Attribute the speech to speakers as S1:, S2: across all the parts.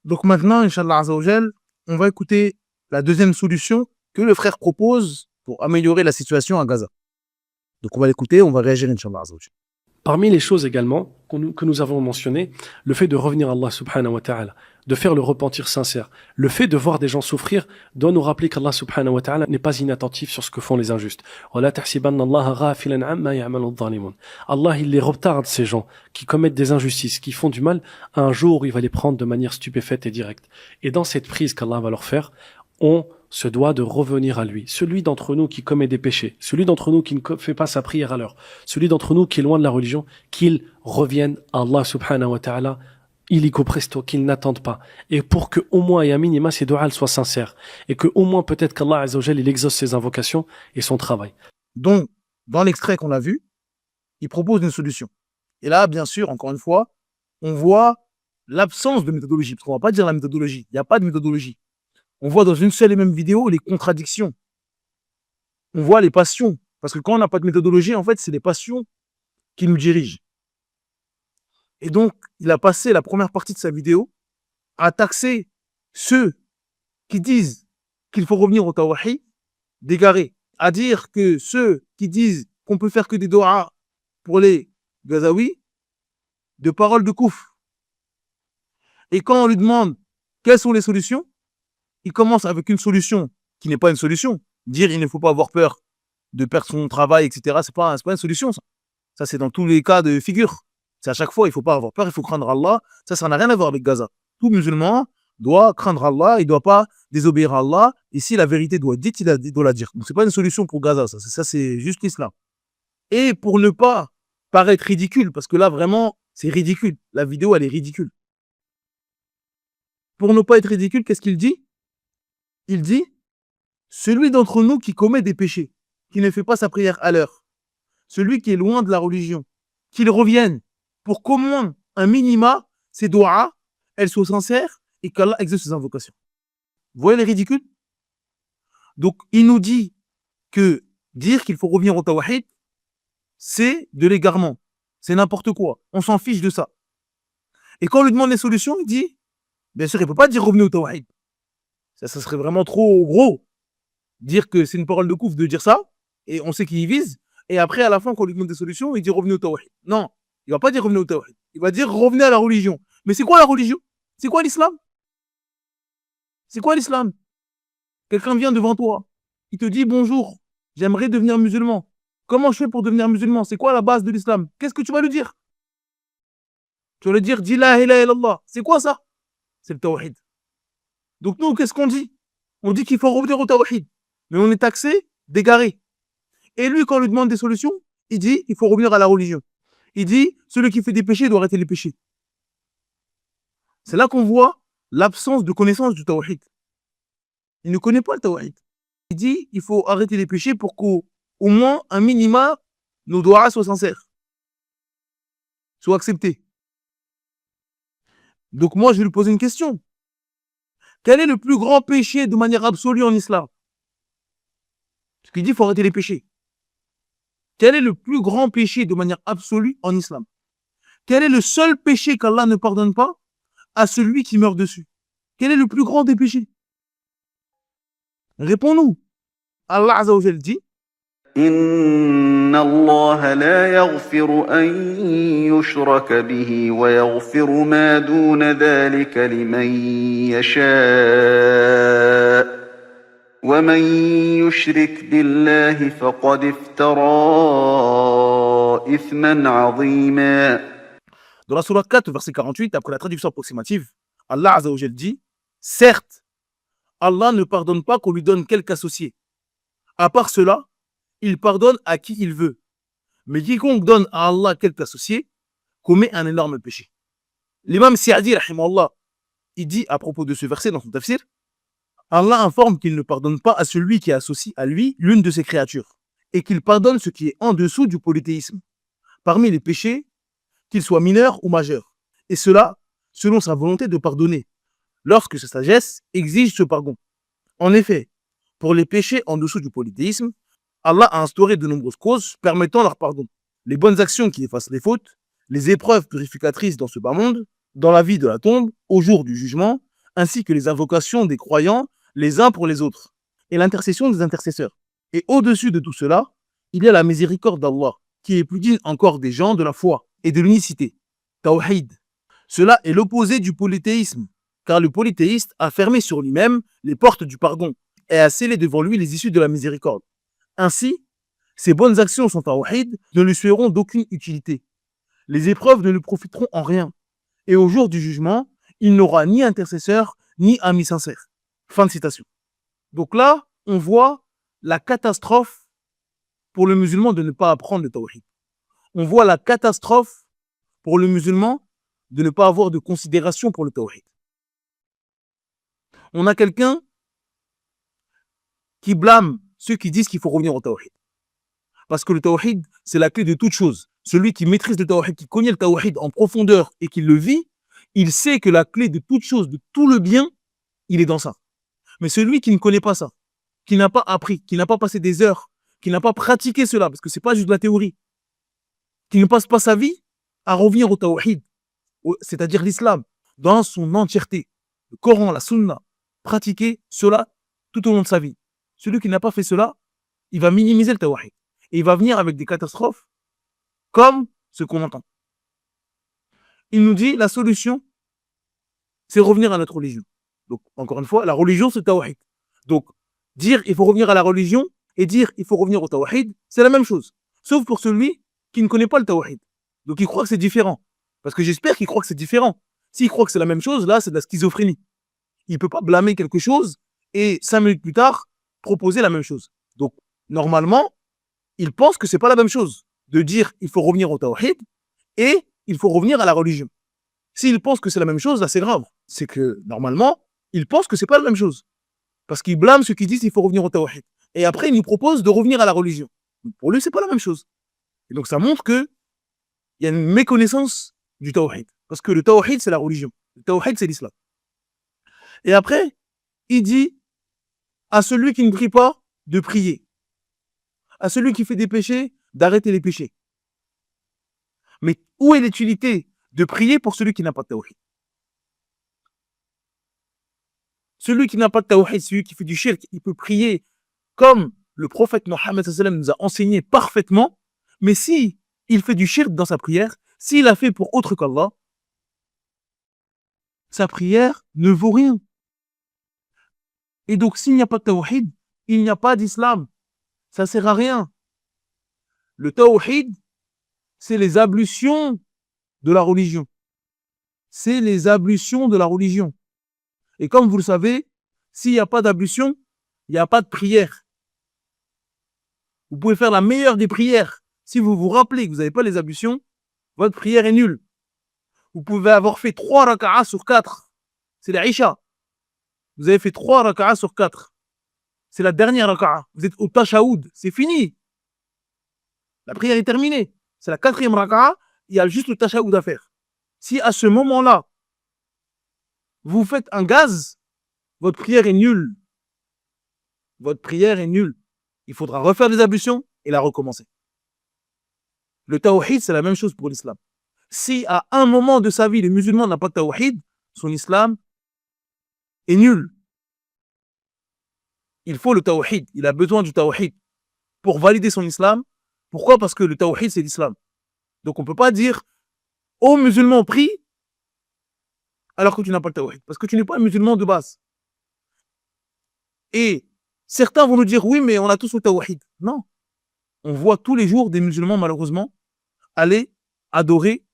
S1: Donc maintenant, Inch'Allah Azzawajal, on va écouter la deuxième solution que le frère propose pour améliorer la situation à Gaza. Donc on va l'écouter, on va réagir Inch'Allah Azzawajal.
S2: Parmi les choses également que nous avons mentionnées, le fait de revenir à Allah subhanahu wa ta'ala, de faire le repentir sincère, le fait de voir des gens souffrir doit nous rappeler qu'Allah subhanahu wa ta'ala n'est pas inattentif sur ce que font les injustes. Allah, il les retarde, ces gens qui commettent des injustices, qui font du mal. Un jour, il va les prendre de manière stupéfaite et directe. Et dans cette prise qu'Allah va leur faire, on se doit de revenir à lui. Celui d'entre nous qui commet des péchés, celui d'entre nous qui ne fait pas sa prière à l'heure, celui d'entre nous qui est loin de la religion, qu'il revienne à Allah subhanahu wa ta'ala illico presto, qu'il n'attende pas. Et pour que au moins et à minima ses du'as soient sincères. Et que au moins peut-être qu'Allah azza wa jalla, il exauce ses invocations et son travail.
S1: Donc, dans l'extrait qu'on a vu, il propose une solution. Et là, bien sûr, encore une fois, on voit l'absence de méthodologie. Parce qu'on ne va pas dire la méthodologie. Il n'y a pas de méthodologie. On voit dans une seule et même vidéo les contradictions. On voit les passions. Parce que quand on n'a pas de méthodologie, en fait, c'est les passions qui nous dirigent. Et donc, il a passé la première partie de sa vidéo à taxer ceux qui disent qu'il faut revenir au tawhid d'égarés. À dire que ceux qui disent qu'on peut faire que des doigts pour les Gazaouis, de paroles de kouf. Et quand on lui demande quelles sont les solutions, il commence avec une solution qui n'est pas une solution. Dire il ne faut pas avoir peur de perdre son travail, etc. C'est pas une solution, ça. Ça, c'est dans tous les cas de figure. C'est à chaque fois, il ne faut pas avoir peur, il faut craindre Allah. Ça n'a rien à voir avec Gaza. Tout musulman doit craindre Allah, il ne doit pas désobéir à Allah. Et si la vérité doit être dite, il doit la dire. Donc, ce n'est pas une solution pour Gaza, ça c'est juste l'islam. Et pour ne pas paraître ridicule, parce que là, vraiment, c'est ridicule. La vidéo, elle est ridicule. Pour ne pas être ridicule, qu'est-ce qu'il dit? Il dit, celui d'entre nous qui commet des péchés, qui ne fait pas sa prière à l'heure, celui qui est loin de la religion, qu'il revienne pour qu'au moins, un minima, ses doigts, elles soient sincères et qu'Allah exauce ses invocations. Vous voyez les ridicules? Donc, il nous dit que dire qu'il faut revenir au tawhid, c'est de l'égarement. C'est n'importe quoi. On s'en fiche de ça. Et quand on lui demande les solutions, il dit, bien sûr, il ne peut pas dire revenez au tawhid. Ça serait vraiment trop gros. Dire que c'est une parole de kouf de dire ça, et on sait qui y vise, et après, à la fin, quand on lui demande des solutions, il dit revenez au tawhid. Non, il ne va pas dire revenez au tawhid. Il va dire revenez à la religion. Mais c'est quoi la religion? C'est quoi l'islam? C'est quoi l'islam? Quelqu'un vient devant toi, il te dit bonjour, j'aimerais devenir musulman. Comment je fais pour devenir musulman? C'est quoi la base de l'islam? Qu'est-ce que tu vas lui dire? Tu vas lui dire dis la ilaha illallah. C'est quoi ça? C'est le tawhid. Donc nous, qu'est-ce qu'on dit? On dit qu'il faut revenir au tawhid. Mais on est taxé d'égaré. Et lui, quand on lui demande des solutions, il dit il faut revenir à la religion. Il dit celui qui fait des péchés doit arrêter les péchés. C'est là qu'on voit l'absence de connaissance du tawhid. Il ne connaît pas le tawhid. Il dit il faut arrêter les péchés pour qu'au moins, un minima, nos doigts soient sincères, soient acceptés. Donc moi, je vais lui poser une question. Quel est le plus grand péché de manière absolue en islam? Parce qu'il dit qu'il faut arrêter les péchés. Quel est le plus grand péché de manière absolue en islam? Quel est le seul péché qu'Allah ne pardonne pas à celui qui meurt dessus? Quel est le plus grand des péchés? Réponds-nous. Allah Azza wa Jal dit
S3: Inna Allah la yaghfiru an yushraka bihi wa yaghfiru ma duna dhalika liman yasha' wa man yushrik billahi faqad iftara ithman 'azima.
S1: dans la sourate 4, verset 48, après la traduction approximative, Allah Azza wa Jal dit certes, Allah ne pardonne pas qu'on lui donne quelque associé. À part cela, il pardonne à qui il veut. Mais quiconque donne à Allah quelque associé commet un énorme péché. L'imam Sa'di, rahimahullah, il dit à propos de ce verset dans son tafsir, Allah informe qu'il ne pardonne pas à celui qui associe à lui l'une de ses créatures, et qu'il pardonne ce qui est en dessous du polythéisme, parmi les péchés, qu'ils soient mineurs ou majeurs. Et cela, selon sa volonté de pardonner, lorsque sa sagesse exige ce pardon. En effet, pour les péchés en dessous du polythéisme, Allah a instauré de nombreuses causes permettant leur pardon. Les bonnes actions qui effacent les fautes, les épreuves purificatrices dans ce bas monde, dans la vie de la tombe, au jour du jugement, ainsi que les invocations des croyants les uns pour les autres, et l'intercession des intercesseurs. Et au-dessus de tout cela, il y a la miséricorde d'Allah, qui est plus digne encore des gens de la foi et de l'unicité. Tawhid. Cela est l'opposé du polythéisme, car le polythéiste a fermé sur lui-même les portes du pardon et a scellé devant lui les issues de la miséricorde. Ainsi, ses bonnes actions sans tawhid ne lui seront d'aucune utilité. Les épreuves ne lui profiteront en rien. Et au jour du jugement, il n'aura ni intercesseur, ni ami sincère. Fin de citation. Donc là, on voit la catastrophe pour le musulman de ne pas apprendre le tawhid. On voit la catastrophe pour le musulman de ne pas avoir de considération pour le tawhid. On a quelqu'un qui blâme ceux qui disent qu'il faut revenir au tawhid. Parce que le tawhid, c'est la clé de toute chose. Celui qui maîtrise le tawhid, qui connaît le tawhid en profondeur et qui le vit, il sait que la clé de toute chose, de tout le bien, il est dans ça. Mais celui qui ne connaît pas ça, qui n'a pas appris, qui n'a pas passé des heures, qui n'a pas pratiqué cela, parce que c'est pas juste de la théorie, qui ne passe pas sa vie à revenir au tawhid, c'est-à-dire l'islam, dans son entièreté, le Coran, la Sunna, pratiquer cela tout au long de sa vie. Celui qui n'a pas fait cela, il va minimiser le tawhid. Et il va venir avec des catastrophes comme ce qu'on entend. Il nous dit la solution, c'est revenir à notre religion. Donc, encore une fois, la religion, c'est le tawhid. Donc, dire il faut revenir à la religion et dire il faut revenir au tawhid, c'est la même chose. Sauf pour celui qui ne connaît pas le tawhid. Donc, il croit que c'est différent. Parce que j'espère qu'il croit que c'est différent. S'il croit que c'est la même chose, là, c'est de la schizophrénie. Il ne peut pas blâmer quelque chose et 5 minutes plus tard, proposer la même chose. Donc, normalement, il pense que c'est pas la même chose de dire il faut revenir au tawhid et il faut revenir à la religion. S'il pense que c'est la même chose, là, c'est grave. C'est que, normalement, il pense que c'est pas la même chose. Parce qu'il blâme ceux qui disent il faut revenir au tawhid. Et après, il nous propose de revenir à la religion. Pour lui, c'est pas la même chose. Et donc, ça montre que il y a une méconnaissance du tawhid. Parce que le tawhid, c'est la religion. Le tawhid, c'est l'islam. Et après, il dit à celui qui ne prie pas de prier. À celui qui fait des péchés, d'arrêter les péchés. Mais où est l'utilité de prier pour celui qui n'a pas de tawhid? Celui qui n'a pas de tawhid, celui qui fait du shirk, il peut prier comme le prophète Mohammed sallallahu alayhi wa sallam nous a enseigné parfaitement, mais si il fait du shirk dans sa prière, s'il a fait pour autre qu'Allah, sa prière ne vaut rien. Et donc, s'il n'y a pas de tawhid, il n'y a pas d'islam. Ça ne sert à rien. Le tawhid, c'est les ablutions de la religion. C'est les ablutions de la religion. Et comme vous le savez, s'il n'y a pas d'ablution, il n'y a pas de prière. Vous pouvez faire la meilleure des prières. Si vous vous rappelez que vous n'avez pas les ablutions, votre prière est nulle. Vous pouvez avoir fait 3 raka'as sur 4. C'est la Isha. Vous avez fait 3 raka'as sur 4. C'est la dernière raka'a. Vous êtes au tashaoud. C'est fini. La prière est terminée. C'est la 4e raka'a. Il y a juste le tashaoud à faire. Si à ce moment-là, vous faites un gaz, votre prière est nulle. Votre prière est nulle. Il faudra refaire des ablutions et la recommencer. Le tawhid, c'est la même chose pour l'islam. Si à un moment de sa vie, le musulman n'a pas de tawhid, son islam est nul. Il faut le tawhid. Il a besoin du tawhid pour valider son islam. Pourquoi? Parce que le tawhid, c'est l'islam. Donc on ne peut pas dire aux musulmans prie alors que tu n'as pas le tawhid. Parce que tu n'es pas un musulman de base. Et certains vont nous dire oui, mais on a tous le tawhid. Non. On voit tous les jours des musulmans, malheureusement, aller adorer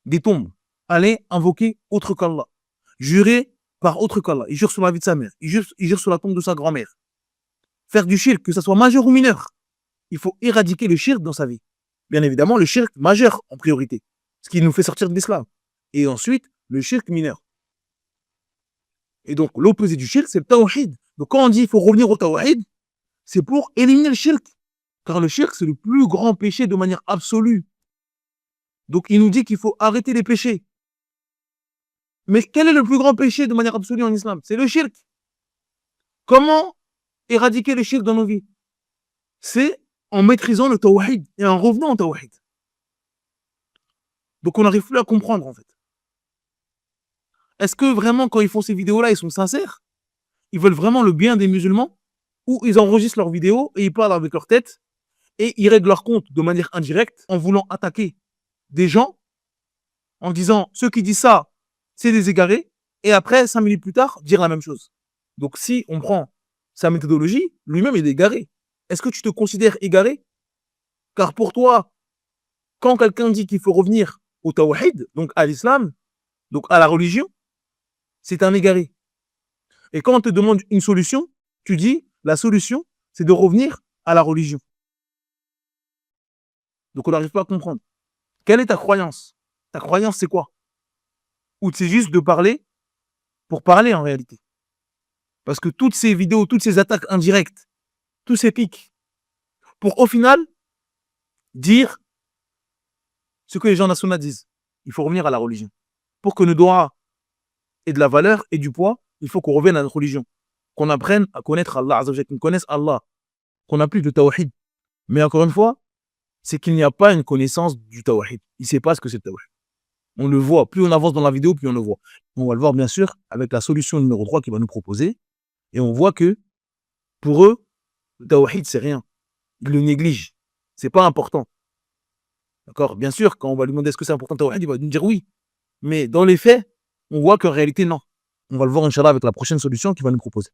S1: des tombes, aller invoquer autre qu'Allah, jurer par autre qu'Allah. Il jure sur la vie de sa mère, il jure sur la tombe de sa grand-mère. Faire du shirk, que ça soit majeur ou mineur, il faut éradiquer le shirk dans sa vie. Bien évidemment, le shirk majeur en priorité, ce qui nous fait sortir de l'islam. Et ensuite, le shirk mineur. Et donc, l'opposé du shirk, c'est le tawhid. Donc, quand on dit qu'il faut revenir au tawhid, c'est pour éliminer le shirk. Car le shirk, c'est le plus grand péché de manière absolue. Donc, il nous dit qu'il faut arrêter les péchés. Mais quel est le plus grand péché de manière absolue en islam? C'est le shirk. Comment éradiquer le shirk dans nos vies? C'est en maîtrisant le tawhid et en revenant au tawhid. Donc, on n'arrive plus à comprendre, en fait. Est-ce que vraiment, quand ils font ces vidéos-là, ils sont sincères? Ils veulent vraiment le bien des musulmans? Ou ils enregistrent leurs vidéos et ils parlent avec leur tête et ils règlent leur compte de manière indirecte en voulant attaquer des gens en disant ceux qui disent ça, c'est des égarés, et après, 5 minutes plus tard, dire la même chose. Donc si on prend sa méthodologie, lui-même il est égaré. Est-ce que tu te considères égaré? Car pour toi, quand quelqu'un dit qu'il faut revenir au tawhid, donc à l'islam, donc à la religion, c'est un égaré. Et quand on te demande une solution, tu dis la solution, c'est de revenir à la religion. Donc on n'arrive pas à comprendre. Quelle est ta croyance? Ta croyance, c'est quoi? Ou c'est juste de parler pour parler en réalité? Parce que toutes ces vidéos, toutes ces attaques indirectes, tous ces pics, pour au final dire ce que les gens nationaux disent. Il faut revenir à la religion. Pour que nos doigts aient de la valeur et du poids, il faut qu'on revienne à notre religion. Qu'on apprenne à connaître Allah, qu'on connaisse Allah, qu'on applique le tawhid. Mais encore une fois, c'est qu'il n'y a pas une connaissance du tawhid. Il ne sait pas ce que c'est le tawhid. On le voit. Plus on avance dans la vidéo, plus on le voit. On va le voir bien sûr avec la solution numéro 3 qu'il va nous proposer. Et on voit que pour eux, le tawhid, c'est rien. Ils le négligent. C'est pas important. D'accord? Bien sûr, quand on va lui demander est-ce que c'est important le tawhid, il va nous dire oui. Mais dans les faits, on voit qu'en réalité, non. On va le voir, Inch'Allah, avec la prochaine solution qu'il va nous proposer.